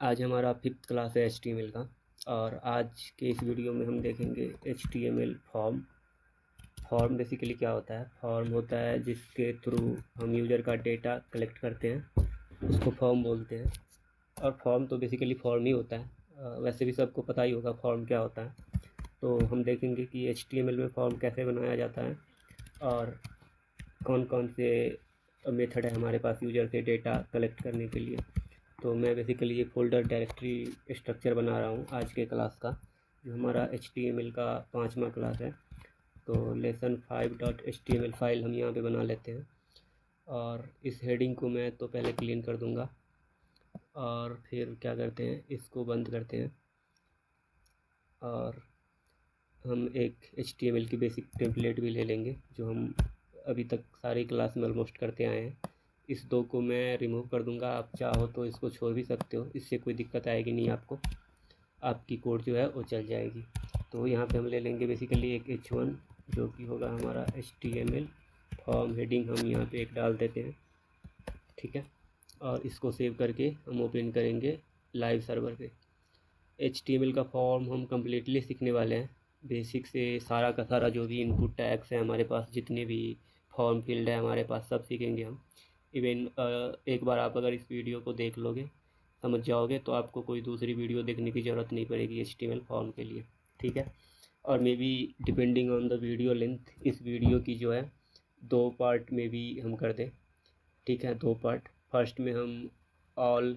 आज हमारा 5th class है HTML का। और आज के इस वीडियो में हम देखेंगे HTML फॉर्म बेसिकली क्या होता है। फॉर्म होता है जिसके थ्रू हम यूज़र का डेटा कलेक्ट करते हैं, उसको फॉर्म बोलते हैं। और फॉर्म तो बेसिकली फॉर्म ही होता है। वैसे भी सबको पता ही होगा फॉर्म क्या होता है। तो हम देखेंगे कि HTML में फॉर्म कैसे बनाया जाता है और कौन कौन से मेथड है हमारे पास यूज़र से डेटा कलेक्ट करने के लिए। तो मैं बेसिकली ये फ़ोल्डर डायरेक्टरी स्ट्रक्चर बना रहा हूँ आज के क्लास का, जो हमारा HTML का 5वां क्लास है। तो lesson 5.html फाइल हम यहाँ पे बना लेते हैं और इस हेडिंग को मैं तो पहले क्लीन कर दूँगा और फिर क्या करते हैं, इसको बंद करते हैं और हम एक HTML की बेसिक टेम्पलेट भी ले लेंगे जो हम अभी तक सारी क्लास में ऑलमोस्ट करते आए हैं। इस दो को मैं रिमूव कर दूंगा, आप चाहो तो इसको छोड़ भी सकते हो, इससे कोई दिक्कत आएगी नहीं आपको, आपकी कोड जो है वो चल जाएगी। तो यहाँ पे हम ले लेंगे बेसिकली एक H1 जो कि होगा हमारा HTML फॉर्म हेडिंग, हम यहाँ पे एक डाल देते हैं, ठीक है। और इसको सेव करके हम ओपन करेंगे लाइव सर्वर पे। HTML का फॉर्म हम कम्प्लीटली सीखने वाले हैं, बेसिक से सारा का सारा जो भी इनपुट टैग्स हैं हमारे पास, जितने भी फॉर्म फील्ड है हमारे पास, सब सीखेंगे हम। इवन एक बार आप अगर इस वीडियो को देख लोगे, समझ जाओगे, तो आपको कोई दूसरी वीडियो देखने की ज़रूरत नहीं पड़ेगी HTML फॉर्म के लिए, ठीक है। और may be depending on the video length, इस वीडियो की जो है 2 पार्ट में भी हम कर दें, ठीक है, 2 पार्ट। फर्स्ट में हम ऑल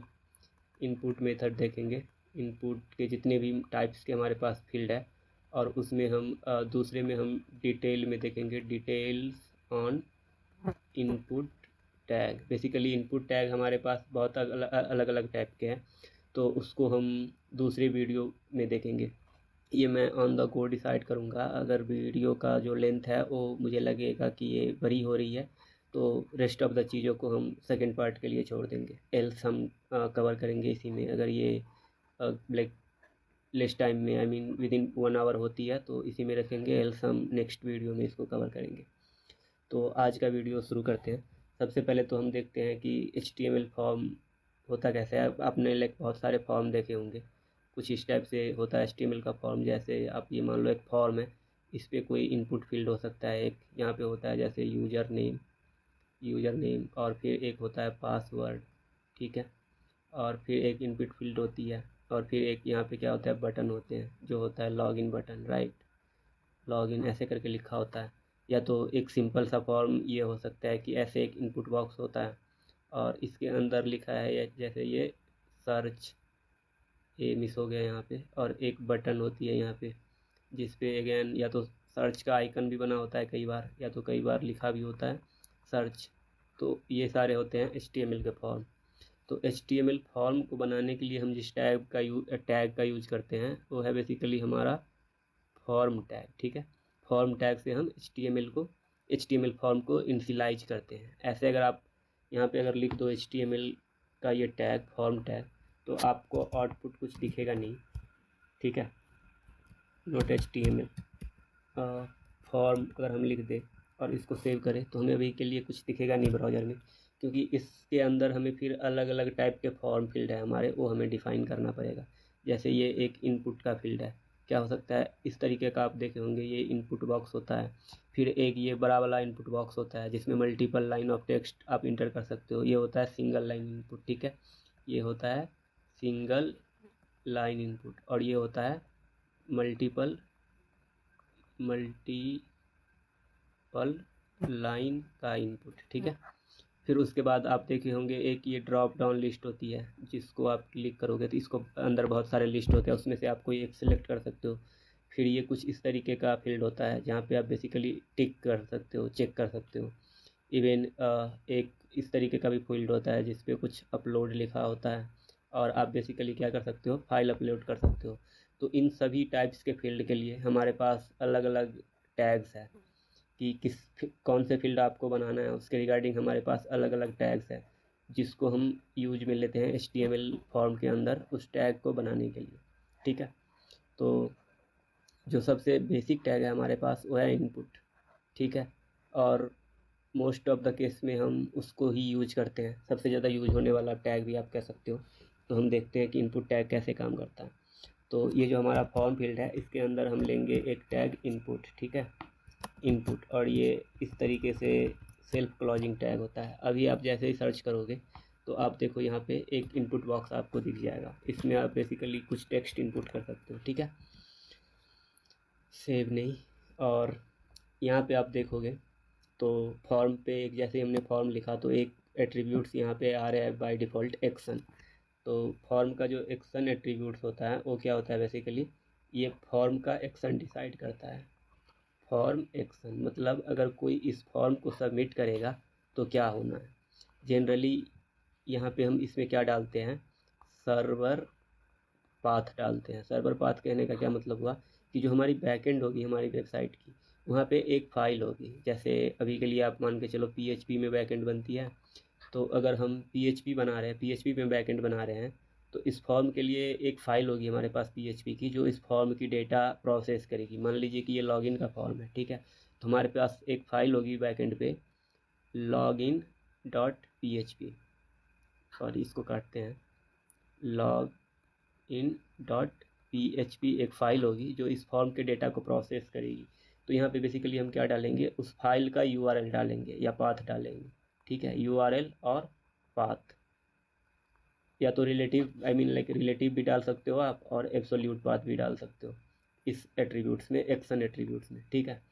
इनपुट मेथड देखेंगे, इनपुट के जितने भी टाइप्स के हमारे पास फील्ड है, और उसमें हम दूसरे में हम डिटेल में देखेंगे details on input tag. Basically input tag हमारे पास बहुत अलग अलग टाइप के हैं, तो उसको हम दूसरी वीडियो में देखेंगे। ये मैं ऑन द गो डिसाइड करूँगा। अगर वीडियो का जो लेंथ है वो मुझे लगेगा कि ये बड़ी हो रही है, तो रेस्ट ऑफ द चीज़ों को हम सेकंड पार्ट के लिए छोड़ देंगे, एल्स हम कवर करेंगे इसी में। अगर ये लाइक लेस टाइम में, I mean within 1 hour होती है तो इसी में रखेंगे, एल्स हम नेक्स्ट वीडियो में इसको कवर करेंगे। तो आज का वीडियो शुरू करते हैं। सबसे पहले तो हम देखते हैं कि HTML फॉर्म होता कैसे है। आपने लाइक बहुत सारे फॉर्म देखे होंगे, कुछ इस टाइप से होता है HTML का फॉर्म। जैसे आप ये मान लो एक फॉर्म है, इस पर कोई इनपुट फील्ड हो सकता है। एक यहाँ पे होता है जैसे यूज़र नेम, और फिर एक होता है पासवर्ड, ठीक है। और फिर एक इनपुट फील्ड होती है, और फिर एक यहाँ पे क्या होता है, बटन होते हैं, जो होता है लॉगिन बटन, राइट, लॉगिन ऐसे करके लिखा होता है। या तो एक सिंपल सा फॉर्म ये हो सकता है कि ऐसे एक इनपुट बॉक्स होता है और इसके अंदर लिखा है जैसे ये सर्च, ये मिस हो गया यहाँ पे, और एक बटन होती है यहाँ पे जिस पे अगेन या तो सर्च का आइकन भी बना होता है कई बार, या तो कई बार लिखा भी होता है सर्च। तो ये सारे होते हैं HTML के फॉर्म। तो HTML फॉर्म को बनाने के लिए हम जिस टैग का यूज करते हैं वो है बेसिकली हमारा फॉर्म टैग, ठीक है। फॉर्म टैग से हम HTML फॉर्म को इनिशियलाइज करते हैं। ऐसे अगर आप यहाँ पे अगर लिख दो HTML का ये टैग, फॉर्म टैग, तो आपको आउटपुट कुछ दिखेगा नहीं, ठीक है। नोट HTML फॉर्म अगर हम लिख दें और इसको सेव करें तो हमें अभी के लिए कुछ दिखेगा नहीं ब्राउज़र में, क्योंकि इसके अंदर हमें फिर अलग अलग टाइप के फॉर्म फील्ड है हमारे, वो हमें डिफ़ाइन करना पड़ेगा। जैसे ये एक इनपुट का फील्ड है, क्या हो सकता है इस तरीके का, आप देखे होंगे ये इनपुट बॉक्स होता है। फिर एक ये बड़ा वाला इनपुट बॉक्स होता है जिसमें मल्टीपल लाइन ऑफ टेक्स्ट आप इंटर कर सकते हो, ये होता है सिंगल लाइन इनपुट, ठीक है। ये होता है सिंगल लाइन इनपुट, और ये होता है मल्टीपल लाइन का इनपुट, ठीक है। फिर उसके बाद आप देखे होंगे एक ये ड्रॉप डाउन लिस्ट होती है, जिसको आप क्लिक करोगे तो इसको अंदर बहुत सारे लिस्ट होते हैं, उसमें से आप कोई एक सिलेक्ट कर सकते हो। फिर ये कुछ इस तरीके का फील्ड होता है जहाँ पे आप बेसिकली टिक कर सकते हो, चेक कर सकते हो। इवन एक इस तरीके का भी फील्ड होता है जिस पे कुछ अपलोड लिखा होता है, और आप बेसिकली क्या कर सकते हो, फाइल अपलोड कर सकते हो। तो इन सभी टाइप्स के फील्ड के लिए हमारे पास अलग अलग टैग्स है कि कौन से फील्ड आपको बनाना है, उसके रिगार्डिंग हमारे पास अलग अलग टैग्स है जिसको हम यूज में लेते हैं HTML फॉर्म के अंदर उस टैग को बनाने के लिए, ठीक है। तो जो सबसे बेसिक टैग है हमारे पास वो है इनपुट, ठीक है। और मोस्ट ऑफ द केस में हम उसको ही यूज करते हैं, सबसे ज़्यादा यूज होने वाला टैग भी आप कह सकते हो। तो हम देखते हैं कि इनपुट टैग कैसे काम करता है। तो ये जो हमारा फॉर्म फील्ड है इसके अंदर हम लेंगे एक टैग इनपुट, ठीक है, इनपुट, और ये इस तरीके से सेल्फ क्लोजिंग टैग होता है। अभी आप जैसे ही सर्च करोगे तो आप देखो यहाँ पे एक इनपुट बॉक्स आपको दिख जाएगा, इसमें आप बेसिकली कुछ टेक्स्ट इनपुट कर सकते हो, ठीक है, सेव नहीं। और यहाँ पे आप देखोगे तो फॉर्म पे एक जैसे हमने फॉर्म लिखा तो एक एट्रीब्यूट्स यहाँ पे आ रहा है बाय डिफ़ॉल्ट एक्शन। तो फॉर्म का जो एक्शन एट्रीब्यूट्स होता है वो क्या होता है, बेसिकली ये फॉर्म का एक्शन डिसाइड करता है। फॉर्म एक्शन मतलब अगर कोई इस फॉर्म को सबमिट करेगा तो क्या होना है। जनरली यहाँ पे हम इसमें क्या डालते हैं, सर्वर पाथ डालते हैं। सर्वर पाथ कहने का क्या मतलब हुआ कि जो हमारी बैकएंड होगी हमारी वेबसाइट की, वहाँ पे एक फ़ाइल होगी। जैसे अभी के लिए आप मान के चलो PHP में बैकएंड बनती है, तो अगर हम PHP बना रहे हैं, PHP में बैकएंड बना रहे हैं, तो इस फॉर्म के लिए एक फ़ाइल होगी हमारे पास PHP की, जो इस फॉर्म की डेटा प्रोसेस करेगी। मान लीजिए कि ये लॉगिन का फॉर्म है, ठीक है, तो हमारे पास एक फ़ाइल होगी बैकएंड पे login डॉट PHP, सॉरी इसको काटते हैं, login.php एक फ़ाइल होगी जो इस फॉर्म के डेटा को प्रोसेस करेगी। तो यहाँ पे बेसिकली हम क्या डालेंगे, उस फाइल का URL डालेंगे या पाथ डालेंगे, ठीक है, URL और पाथ, या तो रिलेटिव लाइक रिलेटिव भी डाल सकते हो आप, और एब्सोल्यूट पाथ भी डाल सकते हो इस एट्रीब्यूट्स में, एक्शन एट्रीब्यूट्स में, ठीक है।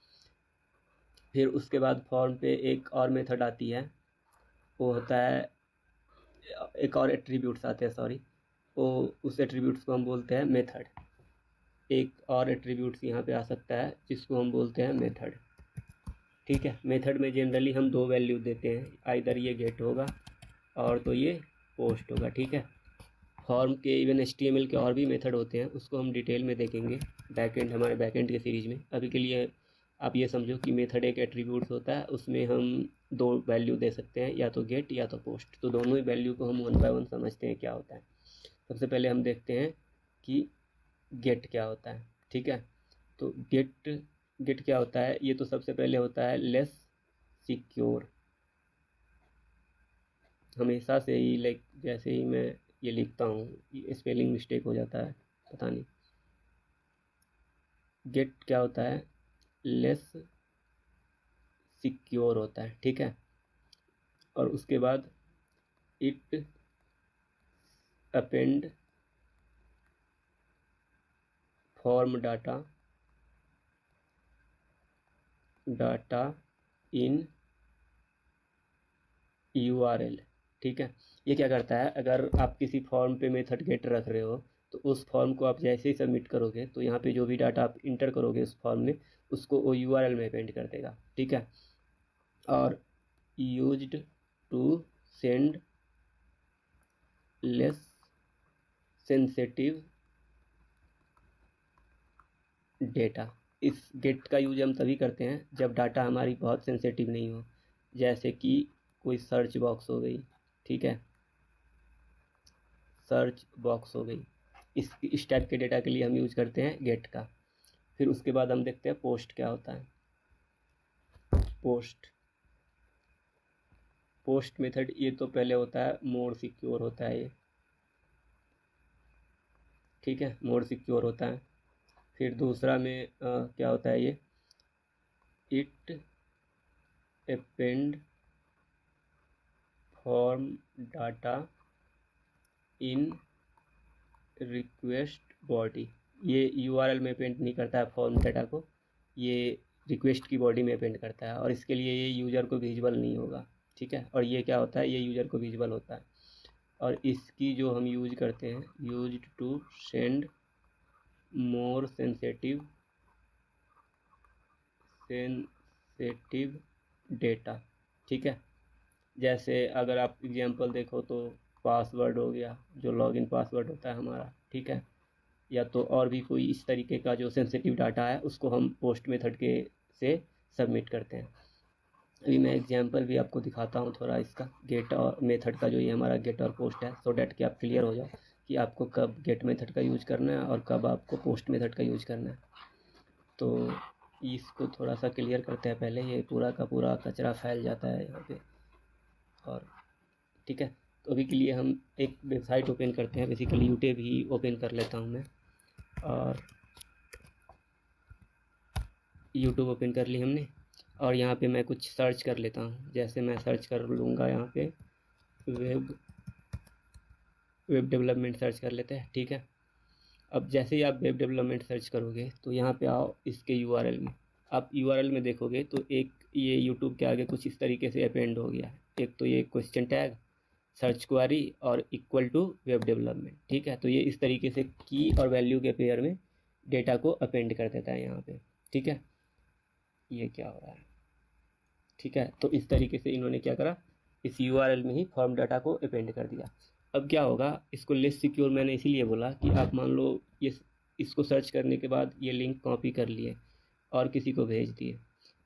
फिर उसके बाद फॉर्म पे एक और मेथड आती है, वो होता है, एक और एट्रीब्यूट्स आते हैं, सॉरी, वो उस एट्रीब्यूट्स को हम बोलते हैं मेथड। एक और एट्रीब्यूट्स यहाँ पे आ सकता है जिसको हम बोलते हैं मेथड, ठीक है। मेथड में जनरली हम दो वैल्यू देते हैं, आइदर ये गेट होगा और तो ये पोस्ट होगा, ठीक है। फॉर्म के इवन HTML के और भी मेथड होते हैं, उसको हम डिटेल में देखेंगे बैकएंड, हमारे बैकएंड के सीरीज़ में। अभी के लिए आप ये समझो कि मेथड एक एट्रीब्यूट्स होता है, उसमें हम दो वैल्यू दे सकते हैं, या तो गेट या तो पोस्ट। तो दोनों ही वैल्यू को हम 1 बाय 1 समझते हैं क्या होता है। सबसे पहले हम देखते हैं कि गेट क्या होता है, ठीक है। तो गेट क्या होता है, ये तो सबसे पहले होता है लेस सिक्योर। हमेशा से ही लाइक जैसे ही मैं ये लिखता हूँ स्पेलिंग मिस्टेक हो जाता है, पता नहीं। गेट क्या होता है, लेस सिक्योर होता है, ठीक है। और उसके बाद it append form data in URL, ठीक है। ये क्या करता है, अगर आप किसी फॉर्म पे मेथड गेट रख रहे हो तो उस फॉर्म को आप जैसे ही सबमिट करोगे तो यहाँ पे जो भी डाटा आप इंटर करोगे उस फॉर्म में, उसको वो URL में अपेंड कर देगा, ठीक है। और used to send less sensitive data. इस गेट का यूज हम तभी करते हैं जब डाटा हमारी बहुत सेंसिटिव नहीं हो, जैसे कि कोई सर्च बॉक्स हो गई, ठीक है, सर्च बॉक्स हो गई, इस टाइप के डेटा के लिए हम यूज करते हैं गेट का। फिर उसके बाद हम देखते हैं पोस्ट क्या होता है। पोस्ट मेथड ये तो पहले होता है मोर सिक्योर होता है ये, ठीक है, मोर सिक्योर होता है। फिर दूसरा में क्या होता है ये, it append form data in request body. ये URL में अपेंड नहीं करता है फॉर्म डाटा को, ये रिक्वेस्ट की बॉडी में अपेंड करता है, और इसके लिए ये यूज़र को विजिबल नहीं होगा, ठीक है। और ये क्या होता है, ये यूज़र को विजिबल होता है। और इसकी जो हम यूज करते हैं, used to send more sensitive data, ठीक है। जैसे अगर आप एग्जांपल देखो तो पासवर्ड हो गया, जो लॉगिन पासवर्ड होता है हमारा, ठीक है, या तो और भी कोई इस तरीके का जो सेंसिटिव डाटा है उसको हम पोस्ट मेथड के से सबमिट करते हैं। अभी मैं एग्जांपल भी आपको दिखाता हूँ थोड़ा इसका, गेट और मेथड का, जो ये हमारा गेट और पोस्ट है, सो डैट कि आप क्लियर हो जाओ कि आपको कब गेट मेथड का यूज करना है और कब आपको पोस्ट मेथड का यूज करना है। तो इसको थोड़ा सा क्लियर करते हैं पहले, ये पूरा का पूरा कचरा फैल जाता है यहाँ पे, और ठीक है। तो अभी के लिए हम एक वेबसाइट ओपन करते हैं, बेसिकली यूट्यूब ही ओपन कर लेता हूँ मैं, और यूट्यूब ओपन कर ली हमने। और यहाँ पे मैं कुछ सर्च कर लेता हूँ, जैसे मैं सर्च कर लूँगा यहाँ पे वेब डेवलपमेंट सर्च कर लेते हैं, ठीक है। अब जैसे ही आप वेब डेवलपमेंट सर्च करोगे तो यहाँ पे आओ, इसके यूआरएल में आप यूआरएल में देखोगे तो एक ये यूट्यूब के आगे कुछ इस तरीके से अपेंड हो गया है। एक तो ये क्वेश्चन टैग, सर्च क्वारी और इक्वल टू वेब डेवलपमेंट, ठीक है। तो ये इस तरीके से की और वैल्यू के पेयर में डेटा को अपेंड कर देता है यहाँ पे, ठीक है। ये क्या हो रहा है, ठीक है। तो इस तरीके से इन्होंने क्या करा, इस यूआरएल में ही फॉर्म डाटा को अपेंड कर दिया। अब क्या होगा, इसको लेस सिक्योर मैंने इसीलिए बोला कि आप मान लो ये इसको सर्च करने के बाद ये लिंक कॉपी कर लिए और किसी को भेज दिए।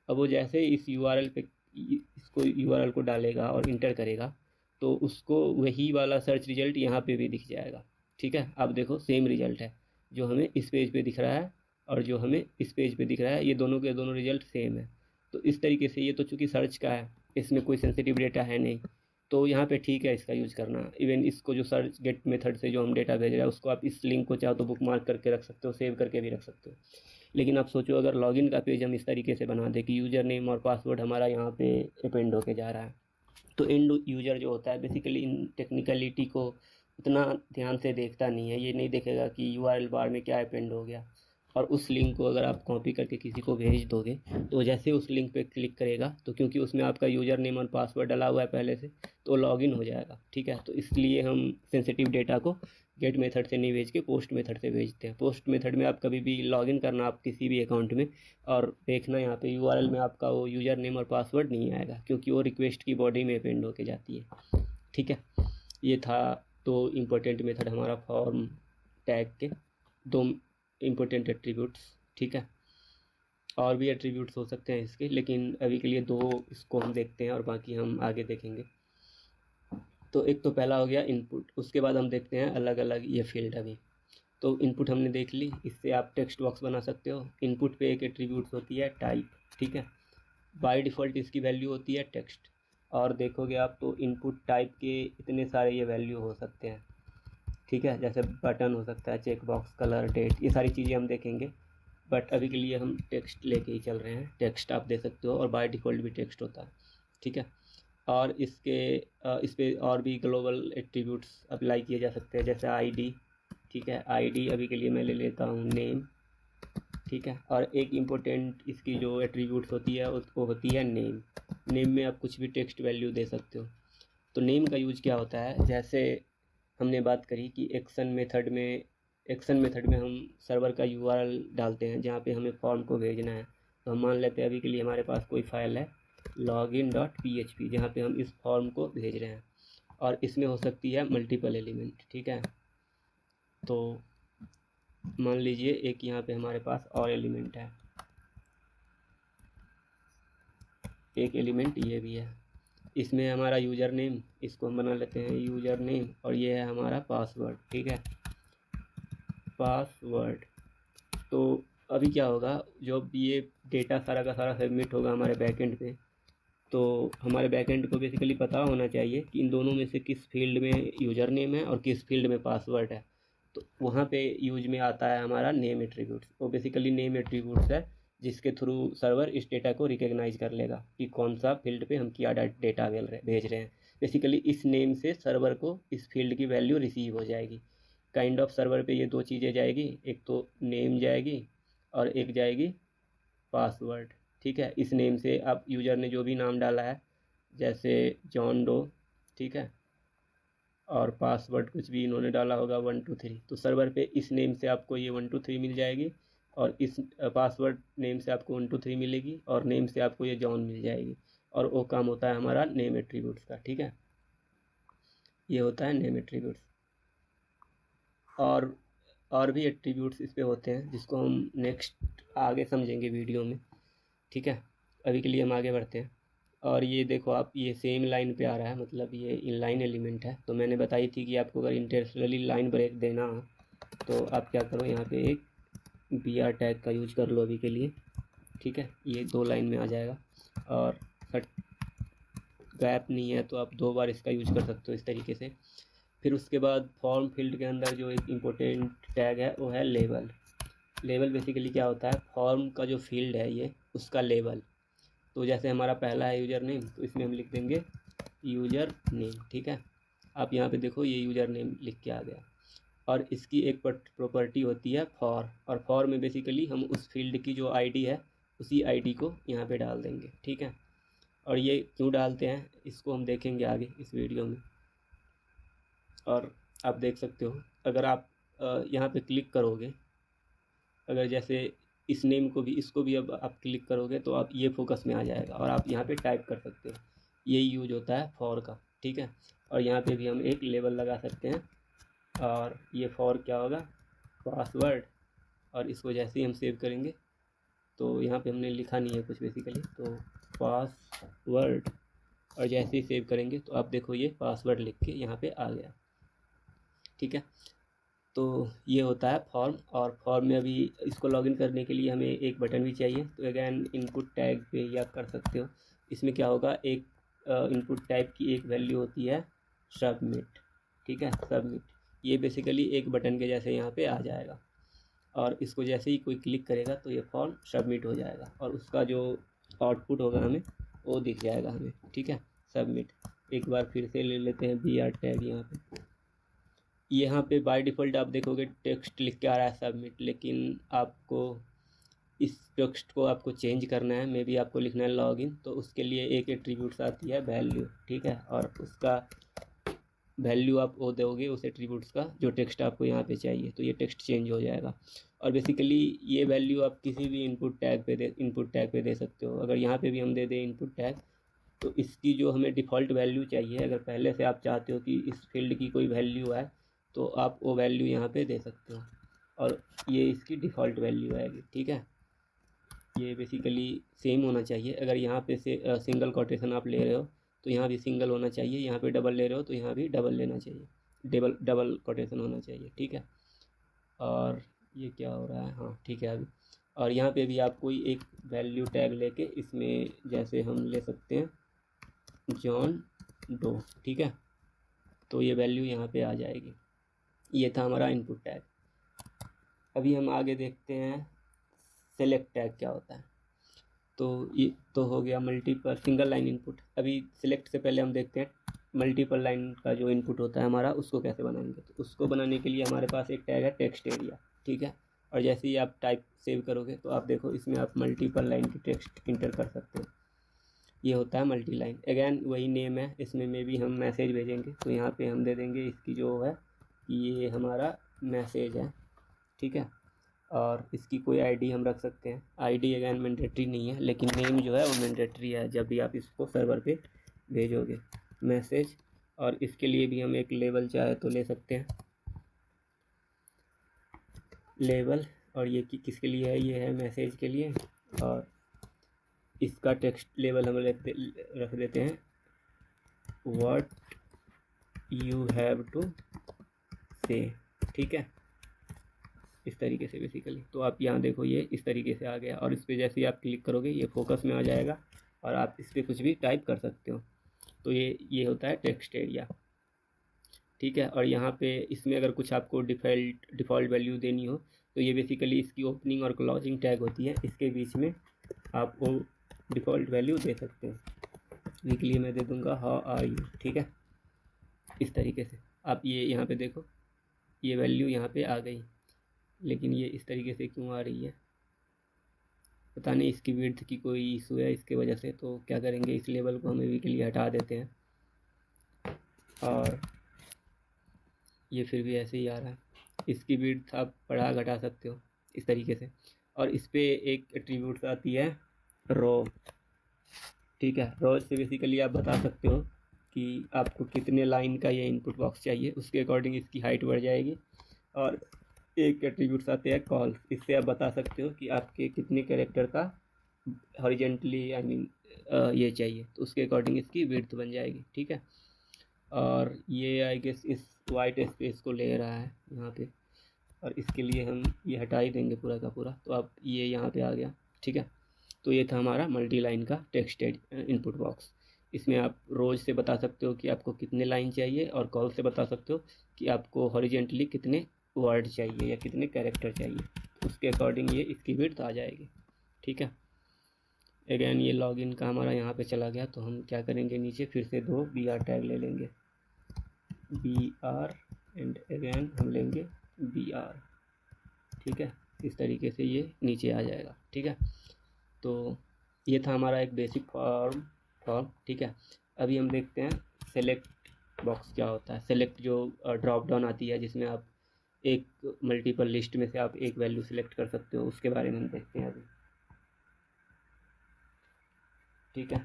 अब वो जैसे इस यूआरएल पे इसको यूआरएल को डालेगा और इंटर करेगा तो उसको वही वाला सर्च रिजल्ट यहाँ पे भी दिख जाएगा, ठीक है। आप देखो सेम रिजल्ट है, जो हमें इस पेज पे दिख रहा है और जो हमें इस पेज पे दिख रहा है, ये दोनों के दोनों रिजल्ट सेम है। तो इस तरीके से ये तो चूँकि सर्च का है, इसमें कोई सेंसिटिव डेटा है नहीं, तो यहाँ पे ठीक है इसका यूज़ करना। इवन इसको जो सर्च गेट मेथड से जो हम डेटा भेज रहे हैं उसको आप इस लिंक को चाहो तो बुक मार्क करके रख सकते हो, सेव करके भी रख सकते हो। लेकिन आप सोचो अगर लॉगिन का पेज हम इस तरीके से बना दें कि यूज़र नेम और पासवर्ड हमारा यहाँ पे अपेंड होके जा रहा है, तो एंड यूज़र जो होता है बेसिकली इन टेक्निकलिटी को उतना ध्यान से देखता नहीं है। ये नहीं देखेगा कि यूआरएल बार में क्या अपेंड हो गया। और उस लिंक को अगर आप कॉपी करके किसी को भेज दोगे तो जैसे उस लिंक पे क्लिक करेगा तो क्योंकि उसमें आपका यूज़र नेम और पासवर्ड डाला हुआ है पहले से, तो लॉगिन हो जाएगा, ठीक है। तो इसलिए हम सेंसिटिव डेटा को गेट मेथड से नहीं भेज के पोस्ट मेथड से भेजते हैं। पोस्ट मेथड में आप कभी भी लॉगिन करना आप किसी भी अकाउंट में और देखना यहाँ पे यूआरएल में आपका वो यूज़र नेम और पासवर्ड नहीं आएगा, क्योंकि वो रिक्वेस्ट की बॉडी में अपेंड होके जाती है, ठीक है। ये था तो इम्पोर्टेंट मेथड हमारा फॉर्म टैग के, दो इम्पोर्टेंट एट्रीब्यूट्स, ठीक है। और भी एट्रीब्यूट्स हो सकते हैं इसके, लेकिन अभी के लिए दो इसको हम देखते हैं और बाकी हम आगे देखेंगे। तो एक तो पहला हो गया इनपुट, उसके बाद हम देखते हैं अलग अलग ये फील्ड। अभी तो इनपुट हमने देख ली, इससे आप टेक्स्ट बॉक्स बना सकते हो। इनपुट पे एक एट्रीब्यूट्स होती है टाइप, ठीक है। बाय डिफ़ॉल्ट इसकी वैल्यू होती है टेक्स्ट, और देखोगे आप तो इनपुट टाइप के इतने सारे ये वैल्यू हो सकते हैं, ठीक है। जैसे बटन हो सकता है, चेक बॉक्स, कलर, डेट, ये सारी चीज़ें हम देखेंगे, बट अभी के लिए हम टेक्स्ट लेके ही चल रहे हैं। टेक्स्ट आप दे सकते हो और बाय डिफ़ॉल्ट भी टेक्स्ट होता है, ठीक है। और इसके इस पर और भी ग्लोबल एट्रीब्यूट्स अप्लाई किए जा सकते हैं, जैसे आईडी, ठीक है। आईडी अभी के लिए मैं ले लेता हूँ नेम, ठीक है। और एक इम्पोर्टेंट इसकी जो एट्रीब्यूट्स होती है वो होती है नेम। नेम में आप कुछ भी टेक्स्ट वैल्यू दे सकते हो। तो नेम का यूज क्या होता है, जैसे हमने बात करी कि एक्शन मेथड में हम सर्वर का यूआरएल डालते हैं जहाँ पे हमें फॉर्म को भेजना है। तो हम मान लेते हैं अभी के लिए हमारे पास कोई फाइल है login.php जहाँ पे हम इस फॉर्म को भेज रहे हैं, और इसमें हो सकती है मल्टीपल एलिमेंट, ठीक है। तो मान लीजिए एक यहाँ पे हमारे पास और एलिमेंट है, एक एलिमेंट ये भी है, इसमें हमारा यूज़र नेम, इसको हम बना लेते हैं यूज़र नेम, और ये है हमारा पासवर्ड, ठीक है, पासवर्ड। तो अभी क्या होगा, जब ये डेटा सारा का सारा सबमिट होगा हमारे बैकएंड पे, तो हमारे बैकएंड को बेसिकली पता होना चाहिए कि इन दोनों में से किस फील्ड में यूज़र नेम है और किस फील्ड में पासवर्ड है। तो वहाँ पे यूज में आता है हमारा नेम एट्रीब्यूट्स। वो बेसिकली नेम एट्रीब्यूट्स है जिसके थ्रू सर्वर इस डेटा को रिकॉग्नाइज कर लेगा कि कौन सा फील्ड पे हम क्या डेटा भेज रहे हैं। बेसिकली इस नेम से सर्वर को इस फील्ड की वैल्यू रिसीव हो जाएगी। काइंड ऑफ सर्वर पे ये दो चीज़ें जाएगी, एक तो नेम जाएगी और एक जाएगी पासवर्ड, ठीक है। इस नेम से आप यूज़र ने जो भी नाम डाला है, जैसे जॉन डो, ठीक है, और पासवर्ड कुछ भी इन्होंने डाला होगा 1 2 3, तो सर्वर पे इस नेम से आपको ये 1 2 3 मिल जाएगी, और इस पासवर्ड नेम से आपको 1 2 3 मिलेगी, और नेम से आपको ये जॉन मिल जाएगी। और वो काम होता है हमारा नेम एट्रीब्यूट्स का, ठीक है। ये होता है नेम एट्रीब्यूट्स। और भी एट्रीब्यूट्स इस पे होते हैं जिसको हम नेक्स्ट आगे समझेंगे वीडियो में, ठीक है। अभी के लिए हम आगे बढ़ते हैं। और ये देखो आप, ये सेम लाइन पे आ रहा है, मतलब ये इनलाइन एलिमेंट है। तो मैंने बताई थी कि आपको अगर इंटेंशनली लाइन ब्रेक देना हो तो आप क्या करो, यहाँ पे एक br टैग का यूज कर लो अभी के लिए, ठीक है। ये 2 लाइन में आ जाएगा। और गैप नहीं है तो आप 2 बार इसका यूज कर सकते हो इस तरीके से। फिर उसके बाद फॉर्म फील्ड के अंदर जो एक इम्पोर्टेंट टैग है वो है लेबल। लेबल बेसिकली क्या होता है, फॉर्म का जो फील्ड है ये उसका लेबल। तो जैसे हमारा पहला है यूज़र नेम, तो इसमें हम लिख देंगे यूज़र नेम। ठीक है, आप यहाँ पे देखो ये यूज़र नेम लिख के आ गया। और इसकी एक प्रॉपर्टी होती है फॉर, और फॉर में बेसिकली हम उस फील्ड की जो आईडी है उसी आईडी को यहाँ पे डाल देंगे। ठीक है, और ये क्यों डालते हैं इसको हम देखेंगे आगे इस वीडियो में। और आप देख सकते हो अगर आप यहाँ पे क्लिक करोगे, अगर जैसे इस नेम को भी इसको भी अब आप क्लिक करोगे तो आप ये फोकस में आ जाएगा और आप यहाँ पे टाइप कर सकते हो। यही यूज होता है फॉर का। ठीक है, और यहाँ पे भी हम एक लेबल लगा सकते हैं। और ये फॉर क्या होगा, पासवर्ड। और इसको जैसे ही हम सेव करेंगे तो यहाँ पे हमने लिखा नहीं है कुछ बेसिकली, तो पासवर्ड, और जैसे ही सेव करेंगे तो आप देखो ये पासवर्ड लिख के यहाँ पे आ गया। ठीक है, तो ये होता है फॉर्म। और फॉर्म में अभी इसको लॉगिन करने के लिए हमें एक बटन भी चाहिए, तो अगैन इनपुट टैग पे ही आप कर सकते हो। इसमें क्या होगा, एक इनपुट टैग की एक वैल्यू होती है सबमिट। ठीक है, सबमिट, ये बेसिकली एक बटन के जैसे यहाँ पे आ जाएगा, और इसको जैसे ही कोई क्लिक करेगा तो ये फॉर्म सबमिट हो जाएगा और उसका जो आउटपुट होगा हमें वो दिख जाएगा हमें। ठीक है, सबमिट। एक बार फिर से ले लेते हैं BR टैग। यहाँ पे बाय डिफ़ॉल्ट आप देखोगे टेक्स्ट लिख के आ रहा है सबमिट, लेकिन आपको इस टेक्स्ट को आपको चेंज करना है। मे बी आपको लिखना है लॉगिन, तो उसके लिए एक एट्रीब्यूट्स आती है वैल्यू। ठीक है, और उसका वैल्यू आप वो दोगे उस एट्रीब्यूट्स का जो टेक्स्ट आपको यहाँ पे चाहिए, तो ये टेक्स्ट चेंज हो जाएगा। और बेसिकली ये वैल्यू आप किसी भी इनपुट टैग पे दे सकते हो। अगर यहाँ पे भी हम दे दें इनपुट टैग, तो इसकी जो हमें डिफ़ॉल्ट वैल्यू चाहिए, अगर पहले से आप चाहते हो कि इस फील्ड की कोई वैल्यू आए तो आप वो वैल्यू यहाँ पे दे सकते हो, और ये इसकी डिफ़ॉल्ट वैल्यू आएगी। ठीक है, ये बेसिकली सेम होना चाहिए। अगर यहाँ पे से सिंगल कोटेशन आप ले रहे हो तो यहाँ भी सिंगल होना चाहिए, यहाँ पे डबल ले रहे हो तो यहाँ भी डबल लेना चाहिए, डबल कोटेशन होना चाहिए। ठीक है, और ये क्या हो रहा है, हाँ ठीक है अभी। और यहाँ पे भी आप कोई एक वैल्यू टैग लेके इसमें जैसे हम ले सकते हैं जॉन डो। ठीक है, तो ये वैल्यू यहाँ पे आ जाएगी। ये था हमारा इनपुट टैग। अभी हम आगे देखते हैं सेलेक्ट टैग क्या होता है। तो ये तो हो गया मल्टीपल सिंगल लाइन इनपुट। अभी सिलेक्ट से पहले हम देखते हैं मल्टीपल लाइन का जो इनपुट होता है हमारा उसको कैसे बनाएंगे। तो उसको बनाने के लिए हमारे पास एक टैग है टेक्स्ट एरिया। ठीक है, और जैसे ही आप टाइप सेव करोगे तो आप देखो इसमें आप मल्टीपल लाइन की टेक्स्ट इंटर कर सकते हो। ये होता है मल्टी लाइन। अगैन वही नेम है, इसमें में भी हम मैसेज भेजेंगे तो यहाँ पे हम दे देंगे इसकी जो है ये हमारा मैसेज है। ठीक है, और इसकी कोई आईडी हम रख सकते हैं। आईडी अगैन मैंडेटरी नहीं है, लेकिन नेम जो है वो मैंडेटरी है जब भी आप इसको सर्वर पे भेजोगे मैसेज। और इसके लिए भी हम एक लेबल चाहे तो ले सकते हैं लेबल, और ये किसके लिए है, ये है मैसेज के लिए। और इसका टेक्स्ट लेबल हम रख देते हैं व्हाट यू हैव टू से। ठीक है, इस तरीके से बेसिकली। तो आप यहाँ देखो ये इस तरीके से आ गया, और इस पर जैसे ही आप क्लिक करोगे ये फोकस में आ जाएगा और आप इस पर कुछ भी टाइप कर सकते हो। तो ये होता है टेक्स्ट एरिया। ठीक है, और यहाँ पे इसमें अगर कुछ आपको डिफ़ॉल्ट वैल्यू देनी हो तो ये बेसिकली इसकी ओपनिंग और क्लोजिंग टैग होती है, इसके बीच में आप वो डिफ़ॉल्ट वैल्यू दे सकते हो। वीकली मैं दे दूँगा हाउ आर यू। ठीक है, इस तरीके से आप ये यहाँ पे देखो ये वैल्यू यहाँ पे आ गई, लेकिन ये इस तरीके से क्यों आ रही है पता नहीं, इसकी विड्थ की कोई इशू है इसके वजह से। तो क्या करेंगे, इस लेवल को हम वीकली हटा देते हैं, और ये फिर भी ऐसे ही आ रहा है। इसकी विड्थ आप बढ़ा घटा सकते हो इस तरीके से। और इस पर एक एट्रीब्यूट आती है रो। ठीक है, रो से बेसिकली आप बता सकते हो कि आपको कितने लाइन का ये इनपुट बॉक्स चाहिए, उसके अकॉर्डिंग इसकी हाइट बढ़ जाएगी। और एक एट्रीब्यूट्स आते हैं कॉल, इससे आप बता सकते हो कि आपके कितने कैरेक्टर का हॉरिजेंटली ये चाहिए, तो उसके अकॉर्डिंग इसकी विड्थ बन जाएगी। ठीक है, और ये आई गेस इस वाइट स्पेस को ले रहा है यहाँ पे, और इसके लिए हम ये हटा ही देंगे पूरा का पूरा। तो अब ये यहाँ पे आ गया। ठीक है, तो ये था हमारा मल्टी लाइन का टेक्स्ट इनपुट बॉक्स। इसमें आप रोज से बता सकते हो कि आपको कितने लाइन चाहिए, और कॉल से बता सकते हो कि आपको हॉरिजेंटली कितने वर्ड चाहिए या कितने कैरेक्टर चाहिए। उसके अकॉर्डिंग ये इसकी विड्थ आ जाएगी। ठीक है, अगेन ये लॉगिन का हमारा यहाँ पे चला गया, तो हम क्या करेंगे, नीचे फिर से 2 BR टैग ले लेंगे, BR एंड अगेन हम लेंगे BR। ठीक है, इस तरीके से ये नीचे आ जाएगा। ठीक है, तो ये था हमारा एक बेसिक फॉर्म। ठीक है, अभी हम देखते हैं सेलेक्ट बॉक्स क्या होता है। सेलेक्ट जो ड्रॉप डाउन आती है जिसमें आप एक मल्टीपल लिस्ट में से आप एक वैल्यू सिलेक्ट कर सकते हो, उसके बारे में हम देखते हैं अभी। ठीक है,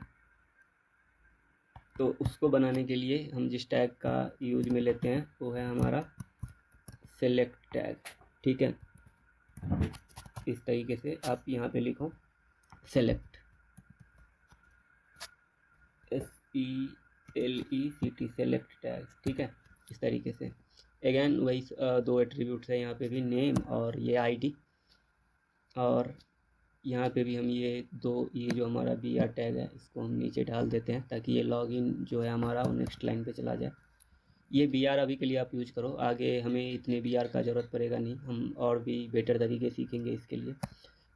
तो उसको बनाने के लिए हम जिस टैग का यूज में लेते हैं वो है हमारा सेलेक्ट टैग। ठीक है, इस तरीके से आप यहाँ पे लिखो सेलेक्ट, SELECT, सेलेक्ट टैग। ठीक है, इस तरीके से अगेन वही 2 एट्रीब्यूट्स है यहाँ पे भी, नेम और ये ID, और यहाँ पे भी हम ये जो हमारा BR टैग है इसको हम नीचे डाल देते हैं ताकि ये लॉगिन जो है हमारा वो नेक्स्ट लाइन पे चला जाए। ये BR अभी के लिए आप यूज करो, आगे हमें इतने BR का ज़रूरत पड़ेगा नहीं, हम और भी बेटर तरीके सीखेंगे इसके लिए।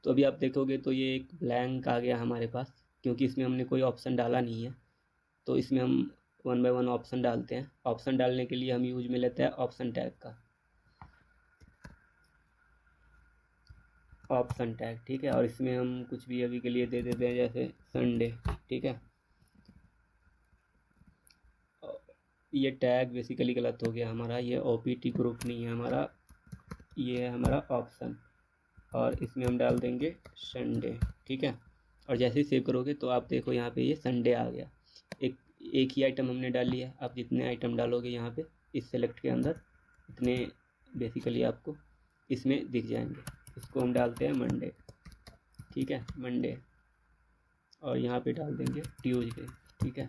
तो अभी आप देखोगे तो ये एक ब्लैंक आ गया हमारे पास, क्योंकि इसमें हमने कोई ऑप्शन डाला नहीं है। तो इसमें हम 1 बाय 1 ऑप्शन डालते हैं। ऑप्शन डालने के लिए हम यूज में लेते हैं ऑप्शन टैग का, ऑप्शन टैग। ठीक है, और इसमें हम कुछ भी अभी के लिए दे देते हैं, जैसे संडे। ठीक है, ये टैग बेसिकली गलत हो गया हमारा, ये OPT ग्रुप नहीं है हमारा, ये है हमारा ऑप्शन, और इसमें हम डाल देंगे संडे। ठीक है, और जैसे ही सेव करोगे तो आप देखो यहाँ पे ये संडे आ गया। एक ही आइटम हमने डाल लिया, आप जितने आइटम डालोगे यहाँ पे इस सेलेक्ट के अंदर इतने बेसिकली आपको इसमें दिख जाएंगे। इसको हम डालते हैं मंडे। ठीक है, मंडे, और यहाँ पे डाल देंगे ट्यूसडे। ठीक है,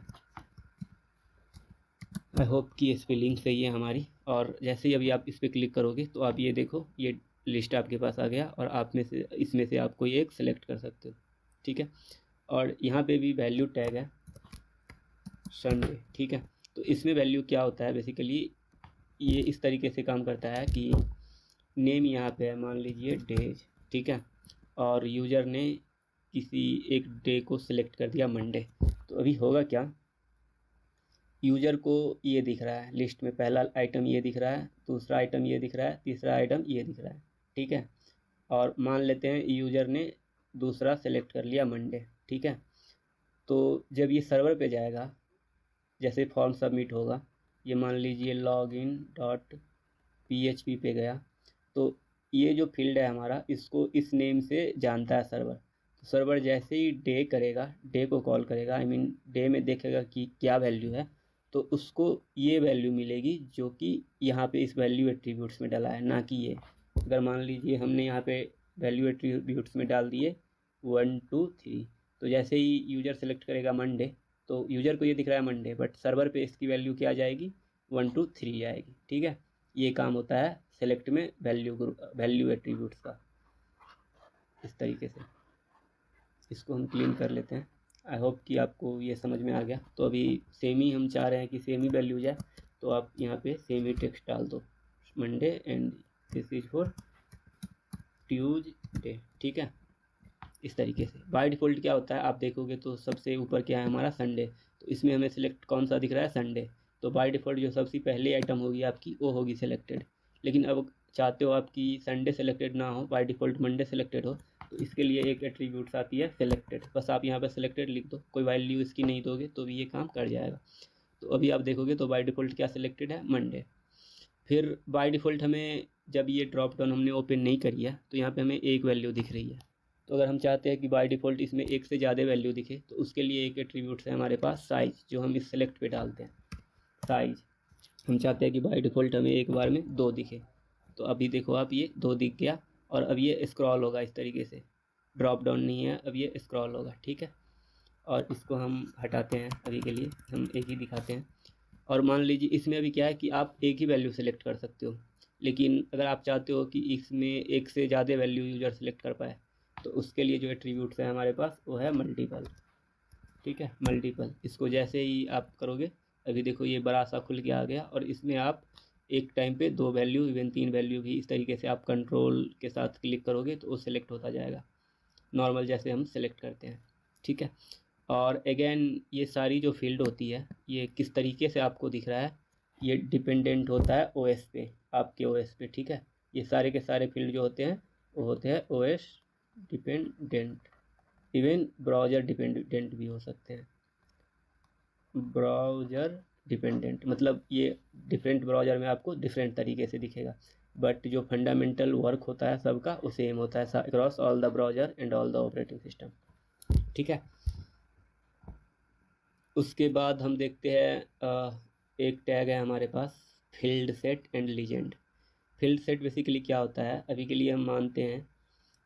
आई होप कि स्पेलिंग सही है हमारी। और जैसे ही अभी आप इस पर क्लिक करोगे तो आप ये देखो ये लिस्ट आपके पास आ गया, और आप में से इसमें से आप कोई एक सेलेक्ट कर सकते हो। ठीक है, और यहाँ पे भी वैल्यू टैग है संडे। ठीक है, तो इसमें वैल्यू क्या होता है, बेसिकली ये इस तरीके से काम करता है कि नेम यहाँ पे है, मान लीजिए डेज। ठीक है, और यूज़र ने किसी एक डे को सिलेक्ट कर दिया मंडे, तो अभी होगा क्या, यूज़र को ये दिख रहा है लिस्ट में, पहला आइटम ये दिख रहा है, दूसरा आइटम ये दिख रहा है, तीसरा आइटम ये दिख रहा है। ठीक है, और मान लेते हैं यूज़र ने दूसरा सेलेक्ट कर लिया मंडे। ठीक है, तो जब ये सर्वर पे जाएगा, जैसे फॉर्म सबमिट होगा, ये मान लीजिए login.php पे गया, तो ये जो फील्ड है हमारा इसको इस नेम से जानता है सर्वर। तो सर्वर जैसे ही डे करेगा, डे को कॉल करेगा, आई मीन डे में देखेगा कि क्या वैल्यू है, तो उसको ये वैल्यू मिलेगी जो कि यहाँ पे इस वैल्यू एट्रीब्यूट्स में डाला है, ना कि ये। अगर मान लीजिए हमने यहाँ पे वैल्यू एट्रीब्यूट्स में डाल दिए 1 2 3, तो जैसे ही यूज़र सेलेक्ट करेगा मंडे, तो यूज़र को ये दिख रहा है मंडे, बट सर्वर पे इसकी वैल्यू क्या आ जाएगी, 1 2 3 आएगी। ठीक है, ये काम होता है सेलेक्ट में वैल्यू एट्रीब्यूट्स का, इस तरीके से। इसको हम क्लीन कर लेते हैं। आई होप कि आपको ये समझ में आ गया। तो अभी सेम ही हम चाह रहे हैं कि सेम ही वैल्यू जाए, तो आप यहाँ पे सेम ही टेक्स्ट डाल दो, Monday and this is for Tuesday. ठीक है, इस तरीके से। बाय डिफ़ॉल्ट क्या होता है, आप देखोगे तो सबसे ऊपर क्या है हमारा संडे, तो इसमें हमें सिलेक्ट कौन सा दिख रहा है, संडे। तो बाय डिफ़ॉल्ट जो सबसे पहले आइटम होगी आपकी वो होगी सेलेक्टेड। लेकिन अब चाहते हो आपकी संडे सेलेक्टेड ना हो, बाय डिफ़ॉल्ट मंडे सेलेक्टेड हो, तो इसके लिए एक एट्रीब्यूट्स आती है सेलेक्टेड। बस आप यहाँ पर सेलेक्टेड लिख दो, कोई वैल्यू इसकी नहीं दोगे तो भी ये काम कर जाएगा। तो अभी आप देखोगे तो बाय डिफ़ॉल्ट क्या सेलेक्टेड है, मंडे। फिर बाय डिफ़ॉल्ट हमें जब ये ड्रॉप डाउन हमने ओपन नहीं करी है तो यहाँ पे हमें एक वैल्यू दिख रही है। तो अगर हम चाहते हैं कि बाय डिफ़ॉल्ट इसमें एक से ज़्यादा वैल्यू दिखे, तो उसके लिए एक एट्रीब्यूट है हमारे पास साइज़, जो हम इस सेलेक्ट पे डालते हैं। साइज़ हम चाहते हैं कि बाय डिफ़ॉल्ट हमें एक बार में 2 दिखे, तो अभी देखो आप ये 2 दिख गया, और अब ये स्क्रॉल होगा इस तरीके से, ड्रॉप डाउन नहीं है, अब ये स्क्रॉल होगा। ठीक है, और इसको हम हटाते हैं, अभी के लिए हम एक ही दिखाते हैं। और मान लीजिए इसमें अभी क्या है कि आप एक ही वैल्यू सेलेक्ट कर सकते हो, लेकिन अगर आप चाहते हो कि इसमें एक से ज़्यादा वैल्यू यूज़र सेलेक्ट कर पाए, तो उसके लिए जो एट्रीब्यूट्स है हमारे पास वो है मल्टीपल। ठीक है, मल्टीपल। इसको जैसे ही आप करोगे, अभी देखो ये बड़ा सा खुल के आ गया, और इसमें आप एक टाइम पे 2 वैल्यू, इवन 3 वैल्यू भी इस तरीके से आप कंट्रोल के साथ क्लिक करोगे तो वो सिलेक्ट होता जाएगा, नॉर्मल जैसे हम सेलेक्ट करते हैं। ठीक है, और अगेन ये सारी जो फील्ड होती है ये किस तरीके से आपको दिख रहा है, ये डिपेंडेंट होता है ओएस पे, आपके ओएस पे। ठीक है, ये सारे के सारे फील्ड जो होते हैं वो होते हैं OS dependent, even browser dependent भी हो सकते हैं। ब्राउज़र डिपेंडेंट मतलब ये डिफरेंट ब्राउज़र में आपको डिफरेंट तरीके से दिखेगा, बट जो फंडामेंटल वर्क होता है सबका वो सेम होता है across all the browser and all the operating system. ठीक है, उसके बाद हम देखते हैं एक टैग है हमारे पास, field set and legend. Field set basically क्या होता है, अभी के लिए हम मानते हैं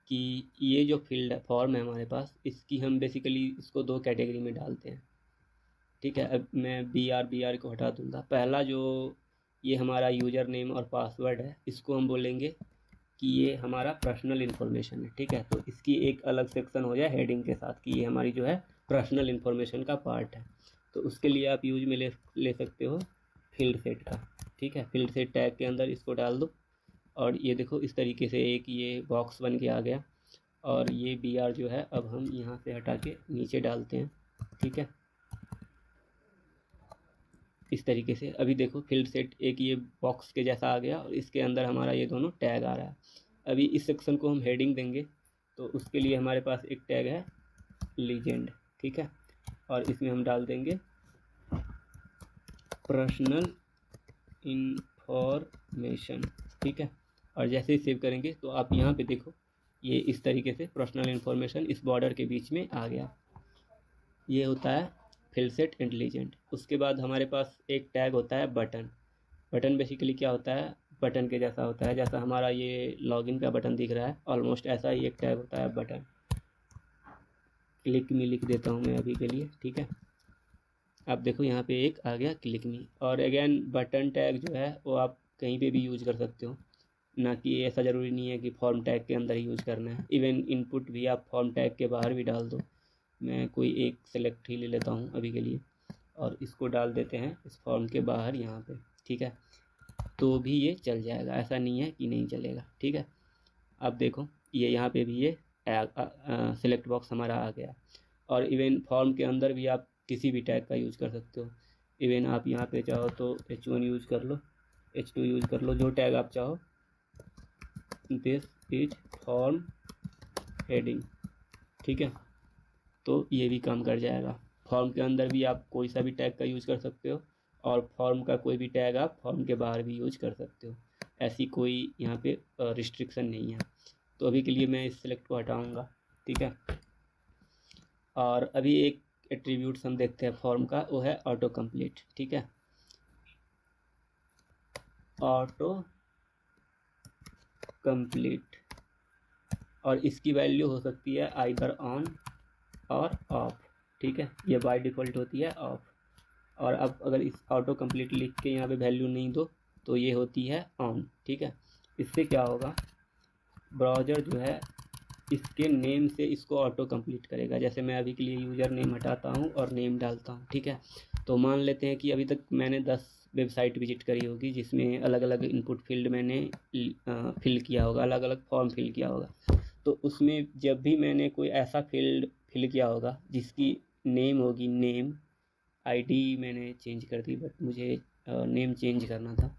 कि ये जो फील्ड फॉर्म है हमारे पास, इसकी हम बेसिकली इसको 2 कैटेगरी में डालते हैं। ठीक है, अब मैं बी आर को हटा दूंगा। पहला जो ये हमारा यूज़र नेम और पासवर्ड है, इसको हम बोलेंगे कि ये हमारा पर्सनल इन्फॉर्मेशन है। ठीक है, तो इसकी एक अलग सेक्शन हो जाए हेडिंग के साथ कि ये हमारी जो है पर्सनल इन्फॉर्मेशन का पार्ट है, तो उसके लिए आप यूज में ले सकते हो फील्ड सेट का। ठीक है, फील्ड सेट टैग के अंदर इसको डाल दो, और ये देखो इस तरीके से एक ये बॉक्स बन के आ गया, और ये बी आर जो है अब हम यहाँ से हटा के नीचे डालते हैं। ठीक है, इस तरीके से अभी देखो फील्ड सेट एक ये बॉक्स के जैसा आ गया, और इसके अंदर हमारा ये दोनों टैग आ रहा है। अभी इस सेक्शन को हम हेडिंग देंगे, तो उसके लिए हमारे पास एक टैग है लीजेंड। ठीक है, और इसमें हम डाल देंगे पर्सनल इन्फॉर्मेशन। ठीक है, और जैसे ही सेव करेंगे तो आप यहाँ पे देखो ये इस तरीके से पर्सनल इन्फॉर्मेशन इस बॉर्डर के बीच में आ गया। ये होता है फील्ड सेट एंड लीजेंड। उसके बाद हमारे पास एक टैग होता है बटन। बटन बेसिकली क्या होता है, बटन के जैसा होता है, जैसा हमारा ये लॉगिन का बटन दिख रहा है ऑलमोस्ट ऐसा ही एक टैग होता है बटन। क्लिक मी लिख देता हूँ मैं अभी के लिए। ठीक है, आप देखो यहाँ पे एक आ गया क्लिक मी। और अगेन बटन टैग जो है वो आप कहीं पे भी यूज कर सकते हो, ना कि ऐसा ज़रूरी नहीं है कि फॉर्म टैग के अंदर ही यूज करना है। इवन इनपुट भी आप फॉर्म टैग के बाहर भी डाल दो। मैं कोई एक सेलेक्ट ही ले लेता हूँ अभी के लिए, और इसको डाल देते हैं इस फॉर्म के बाहर यहाँ पे। ठीक है, तो भी ये चल जाएगा, ऐसा नहीं है कि नहीं चलेगा। ठीक है, अब देखो ये यहाँ पे भी ये सिलेक्ट बॉक्स हमारा आ गया। और इवन फॉर्म के अंदर भी आप किसी भी टैग का यूज़ कर सकते हो। इवन आप यहाँ पे चाहो तो H1 यूज़ कर लो, H2 यूज़ कर लो, जो टैग आप चाहो। This is form heading. ठीक है, तो ये भी काम कर जाएगा। फॉर्म के अंदर भी आप कोई सा भी टैग का यूज़ कर सकते हो, और फॉर्म का कोई भी टैग आप फॉर्म के बाहर भी यूज कर सकते हो, ऐसी कोई यहाँ पे रिस्ट्रिक्शन नहीं है। तो अभी के लिए मैं इस सेलेक्ट को हटाऊँगा। ठीक है, और अभी एक एट्रीब्यूट्स हम देखते हैं फॉर्म का, वो है ऑटो कंप्लीट। ठीक है, ऑटो कंप्लीट, और इसकी वैल्यू हो सकती है आइदर ऑन और ऑफ। ठीक है, ये बाय डिफ़ॉल्ट होती है ऑफ। और अब अगर इस ऑटो कंप्लीट लिख के यहाँ पे वैल्यू नहीं दो तो ये होती है ऑन। ठीक है, इससे क्या होगा, ब्राउज़र जो है इसके नेम से इसको ऑटो कंप्लीट करेगा। जैसे मैं अभी के लिए यूज़र नेम हटाता हूँ और नेम डालता हूँ। ठीक है, तो मान लेते हैं कि अभी तक मैंने 10 वेबसाइट विजिट करी होगी, जिसमें अलग अलग इनपुट फील्ड मैंने फिल किया होगा, अलग अलग फॉर्म फिल किया होगा। तो उसमें जब भी मैंने कोई ऐसा फील्ड फिल किया होगा जिसकी नेम होगी, नेम आईडी मैंने चेंज कर दी, बट मुझे नेम चेंज करना था,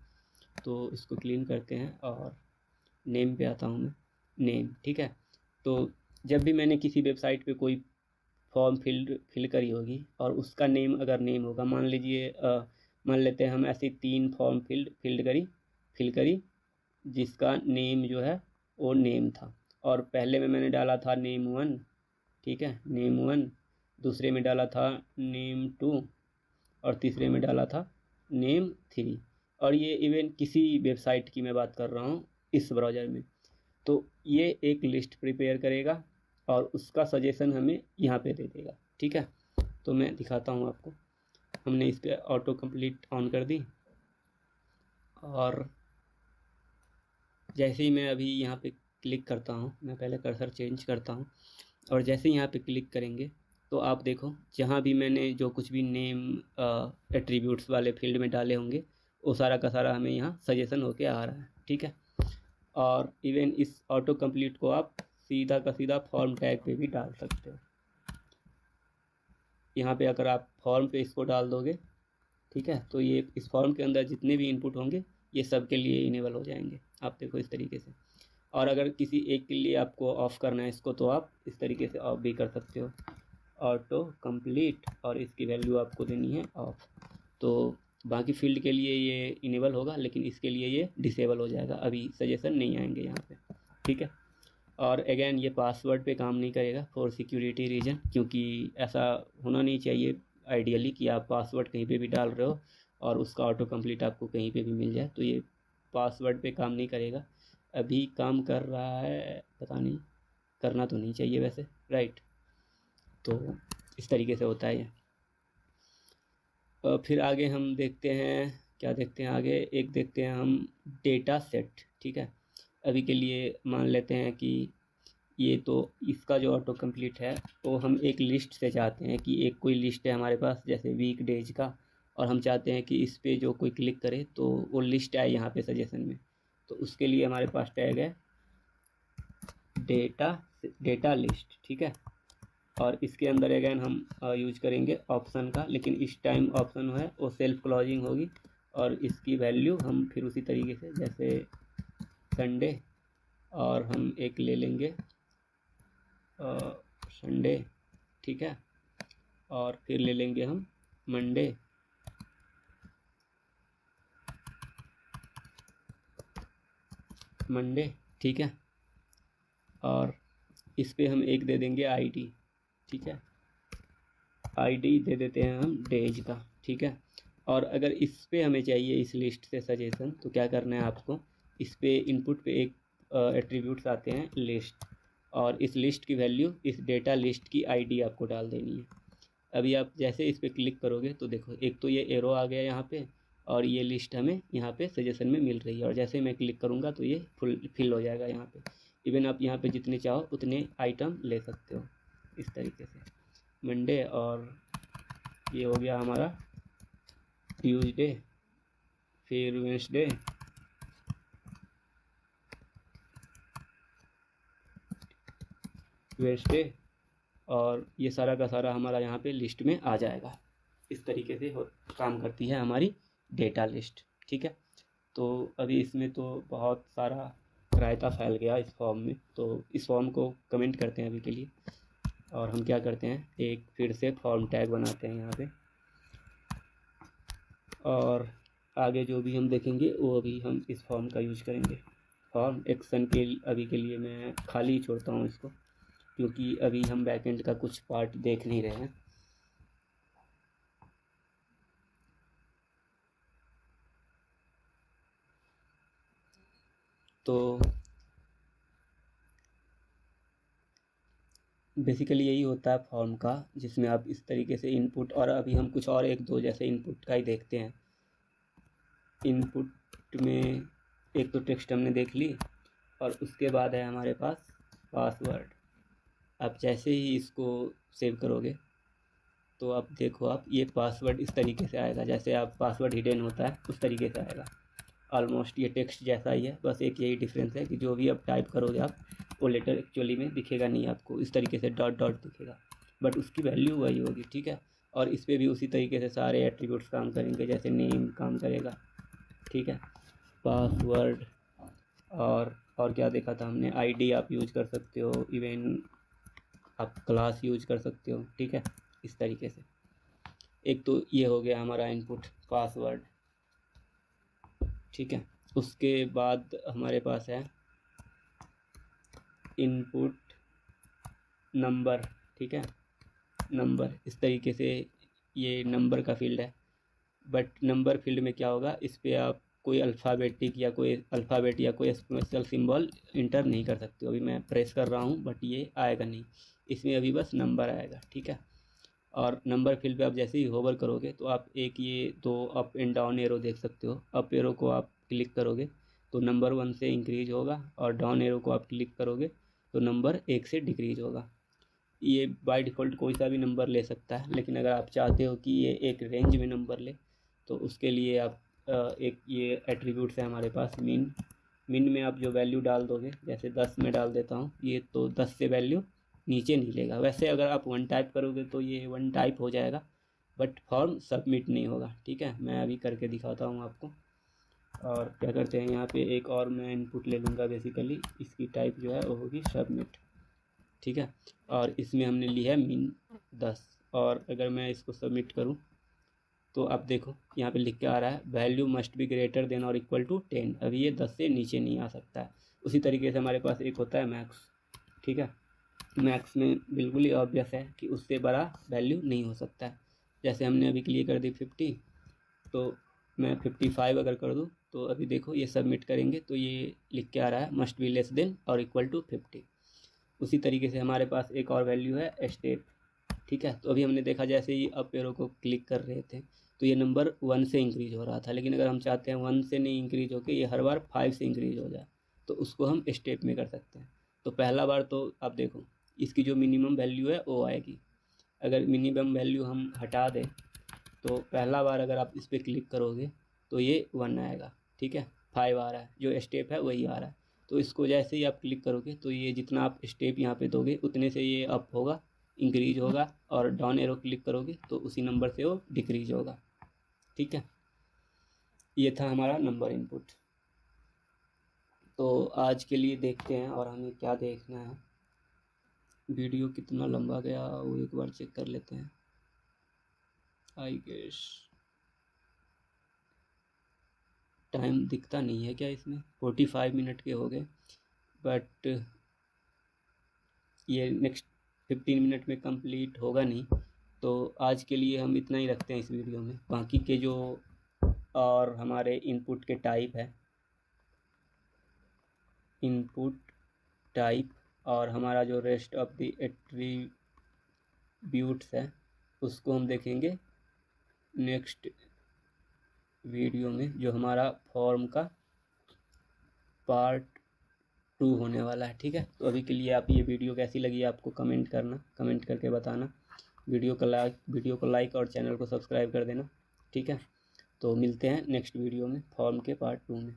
तो इसको क्लीन करते हैं और नेम पे आता हूँ मैं, नेम। ठीक है, तो जब भी मैंने किसी वेबसाइट पे कोई फॉर्म फिल करी होगी और उसका नेम अगर नेम होगा, मान लीजिए मान लेते हैं हम ऐसी 3 फॉर्म फिल करी जिसका नेम जो है वो नेम था, और पहले में मैंने डाला था नेम 1। ठीक है, नेम 1, दूसरे में डाला था नेम 2, और तीसरे में डाला था नेम 3। और ये इवन किसी वेबसाइट की मैं बात कर रहा हूँ इस ब्राउज़र में। तो ये एक लिस्ट प्रिपेयर करेगा और उसका सजेशन हमें यहाँ पे दे देगा। ठीक है, तो मैं दिखाता हूँ आपको। हमने इस पर ऑटो कंप्लीट ऑन कर दी, और जैसे ही मैं अभी यहाँ पे क्लिक करता हूँ, मैं पहले कर्सर चेंज करता हूँ, और जैसे ही यहाँ पे क्लिक करेंगे तो आप देखो जहाँ भी मैंने जो कुछ भी नेम एट्रीब्यूट्स वाले फील्ड में डाले होंगे वो सारा का सारा हमें यहाँ सजेशन होके आ रहा है, ठीक है। और इवन इस ऑटो कंप्लीट को आप सीधा का सीधा फॉर्म टैग पे भी डाल सकते हो। यहाँ पे अगर आप फॉर्म पे इसको डाल दोगे, ठीक है, तो ये इस फॉर्म के अंदर जितने भी इनपुट होंगे ये सब के लिए इनेबल हो जाएंगे। आप देखो इस तरीके से। और अगर किसी एक के लिए आपको ऑफ़ करना है इसको, तो आप इस तरीके से ऑफ भी कर सकते हो, ऑटो कंप्लीट, और इसकी वैल्यू आपको देनी है ऑफ। तो बाकी फील्ड के लिए ये इनेबल होगा, लेकिन इसके लिए ये डिसेबल हो जाएगा, अभी सजेशन नहीं आएंगे यहाँ पे, ठीक है। और अगेन ये पासवर्ड पे काम नहीं करेगा फॉर सिक्योरिटी रीजन, क्योंकि ऐसा होना नहीं चाहिए आइडियली कि आप पासवर्ड कहीं पे भी डाल रहे हो और उसका ऑटो कंप्लीट आपको कहीं पे भी मिल जाए। तो ये पासवर्ड पे काम नहीं करेगा। अभी काम कर रहा है, पता नहीं, करना तो नहीं चाहिए वैसे, राइट। तो इस तरीके से होता है ये। फिर आगे हम देखते हैं, क्या देखते हैं आगे, एक देखते हैं हम डेटा सेट, ठीक है। अभी के लिए मान लेते हैं कि ये तो इसका जो ऑटो कंप्लीट है वो हम एक लिस्ट से चाहते हैं कि एक कोई लिस्ट है हमारे पास जैसे वीक डेज का, और हम चाहते हैं कि इस पे जो कोई क्लिक करे तो वो लिस्ट आए यहाँ पे सजेशन में। तो उसके लिए हमारे पास टैग है डेटा लिस्ट, ठीक है। और इसके अंदर अगेन हम यूज करेंगे ऑप्शन का, लेकिन इस टाइम ऑप्शन है वो सेल्फ क्लॉजिंग होगी, और इसकी वैल्यू हम फिर उसी तरीके से जैसे संडे, और हम एक ले लेंगे संडे, ठीक है, और फिर ले लेंगे हम मंडे, ठीक है। और इस पे हम एक दे देंगे आईडी, ठीक है, आईडी दे देते हैं हम डेज का, ठीक है। और अगर इस पे हमें चाहिए इस लिस्ट से सजेशन, तो क्या करना है आपको, इस पे इनपुट पे एक एट्रीब्यूट्स आते हैं लिस्ट, और इस लिस्ट की वैल्यू इस डेटा लिस्ट की आईडी आपको डाल देनी है। अभी आप जैसे इस पर क्लिक करोगे तो देखो एक तो ये एरो आ गया यहाँ पे, और ये लिस्ट हमें यहाँ पे सजेशन में मिल रही है, और जैसे मैं क्लिक करूँगा तो ये फिल हो जाएगा यहाँ पे। इवन आप यहाँ पे जितने चाहो उतने आइटम ले सकते हो इस तरीके से। मंडे, और ये हो गया हमारा ट्यूसडे, फिर वेडनेसडे, और ये सारा का सारा हमारा यहाँ पे लिस्ट में आ जाएगा। इस तरीके से काम करती है हमारी डेटा लिस्ट, ठीक है। तो अभी इसमें तो बहुत सारा रायता फैल गया इस फॉर्म में, तो इस फॉर्म को कमेंट करते हैं अभी के लिए, और हम क्या करते हैं एक फिर से फॉर्म टैग बनाते हैं यहाँ पे, और आगे जो भी हम देखेंगे वो अभी हम इस फॉर्म का यूज करेंगे। फॉर्म एक्शन के अभी के लिए मैं खाली छोड़ता हूँ इसको, क्योंकि अभी हम बैकएंड का कुछ पार्ट देख नहीं रहे हैं। तो बेसिकली यही होता है फॉर्म का, जिसमें आप इस तरीके से इनपुट, और अभी हम कुछ और एक दो जैसे इनपुट का ही देखते हैं। इनपुट में एक तो टेक्स्ट हमने देख ली, और उसके बाद है हमारे पास पासवर्ड। आप जैसे ही इसको सेव करोगे तो आप देखो, आप ये पासवर्ड इस तरीके से आएगा, जैसे आप पासवर्ड हिडन होता है उस तरीके से आएगा। ऑलमोस्ट ये टेक्स्ट जैसा ही है, बस एक यही डिफरेंस है कि जो भी आप टाइप करोगे आप वो लेटर एक्चुअली में दिखेगा नहीं आपको, इस तरीके से डॉट डॉट दिखेगा, बट उसकी वैल्यू वही होगी, ठीक है। और इस पर भी उसी तरीके से सारे एट्रीब्यूट्स काम करेंगे, जैसे नेम काम करेगा, ठीक है, पासवर्ड, और क्या देखा था हमने, आईडी आप यूज कर सकते हो, इवन आप क्लास यूज कर सकते हो, ठीक है। इस तरीके से एक तो ये हो गया हमारा इनपुट पासवर्ड, ठीक है। उसके बाद हमारे पास है इनपुट नंबर, ठीक है, नंबर। इस तरीके से ये नंबर का फील्ड है, बट नंबर फील्ड में क्या होगा, इस पर आप कोई अल्फ़ाबेट या कोई स्पेशल सिंबल इंटर नहीं कर सकते हो। अभी मैं प्रेस कर रहा हूँ बट ये आएगा नहीं, इसमें अभी बस नंबर आएगा, ठीक है। और नंबर फील्ड पे आप जैसे ही होवर करोगे तो आप एक ये दो अप एंड डाउन एरो देख सकते हो। अप एरो को आप क्लिक करोगे तो नंबर 1 से इंक्रीज होगा, और डाउन एरो को आप क्लिक करोगे तो नंबर 1 से डिक्रीज होगा। ये बाय डिफ़ॉल्ट कोई सा भी नंबर ले सकता है, लेकिन अगर आप चाहते हो कि ये एक रेंज में नंबर ले तो उसके लिए आप एक ये एट्रीब्यूट्स है हमारे पास मिन में आप जो वैल्यू डाल दोगे, जैसे 10 में डाल देता हूँ ये, तो 10 से वैल्यू नीचे नहीं लेगा। वैसे अगर आप 1 टाइप करोगे तो ये 1 टाइप हो जाएगा, बट फॉर्म सबमिट नहीं होगा। ठीक है, मैं अभी करके दिखाता हूँ आपको। और क्या करते हैं, यहाँ पे एक और मैं इनपुट ले लूँगा। बेसिकली इसकी टाइप जो है वो होगी सबमिट। ठीक है, और इसमें हमने ली है min 10, और अगर मैं इसको सबमिट करूँ तो आप देखो यहाँ पे लिख के आ रहा है value must be greater than और इक्वल टू 10। अभी ये 10 से नीचे नहीं आ सकता है। उसी तरीके से हमारे पास एक होता है मैक्स। ठीक है, मैक्स में बिल्कुल ही ऑब्वियस है कि उससे बड़ा वैल्यू नहीं हो सकता है। जैसे हमने अभी क्लियर कर दी 50, तो मैं 55 अगर कर दूँ तो अभी देखो ये सबमिट करेंगे तो ये लिख के आ रहा है मस्ट बी लेस देन और इक्वल टू 50। उसी तरीके से हमारे पास एक और वैल्यू है स्टेप। ठीक है, तो अभी हमने देखा जैसे ही अप एरो को क्लिक कर रहे थे तो ये नंबर 1 से इंक्रीज हो रहा था, लेकिन अगर हम चाहते हैं 1 से नहीं इंक्रीज होकर ये हर बार 5 से इंक्रीज हो जाए तो उसको हम स्टेप में कर सकते हैं। तो पहला बार तो आप देखो इसकी जो मिनिमम वैल्यू है वो आएगी। अगर मिनिमम वैल्यू हम हटा दें तो पहला बार अगर आप इस पर क्लिक करोगे तो ये 1 आएगा। ठीक है, 5 आ रहा है, जो स्टेप है वही आ रहा है। तो इसको जैसे ही आप क्लिक करोगे तो ये जितना आप स्टेप यहाँ पे दोगे उतने से ये अप होगा, इंक्रीज होगा, और डाउन एरो क्लिक करोगे तो उसी नंबर से वो डिक्रीज होगा। ठीक है, ये था हमारा नंबर इनपुट। तो आज के लिए देखते हैं और हमें क्या देखना है। वीडियो कितना लंबा गया वो एक बार चेक कर लेते हैं। आई गेस टाइम दिखता नहीं है क्या इसमें, 45 मिनट के हो गए, बट ये नेक्स्ट 15 मिनट में कंप्लीट होगा नहीं। तो आज के लिए हम इतना ही रखते हैं इस वीडियो में। बाकी के जो और हमारे इनपुट के टाइप है, इनपुट टाइप, और हमारा जो रेस्ट ऑफ द एट्रीब्यूट्स है उसको हम देखेंगे नेक्स्ट वीडियो में, जो हमारा फॉर्म का पार्ट 2 होने वाला है। ठीक है, तो अभी के लिए आप ये वीडियो कैसी लगी आपको कमेंट करके बताना। वीडियो को लाइक और चैनल को सब्सक्राइब कर देना। ठीक है, तो मिलते हैं नेक्स्ट वीडियो में फॉर्म के पार्ट 2 में।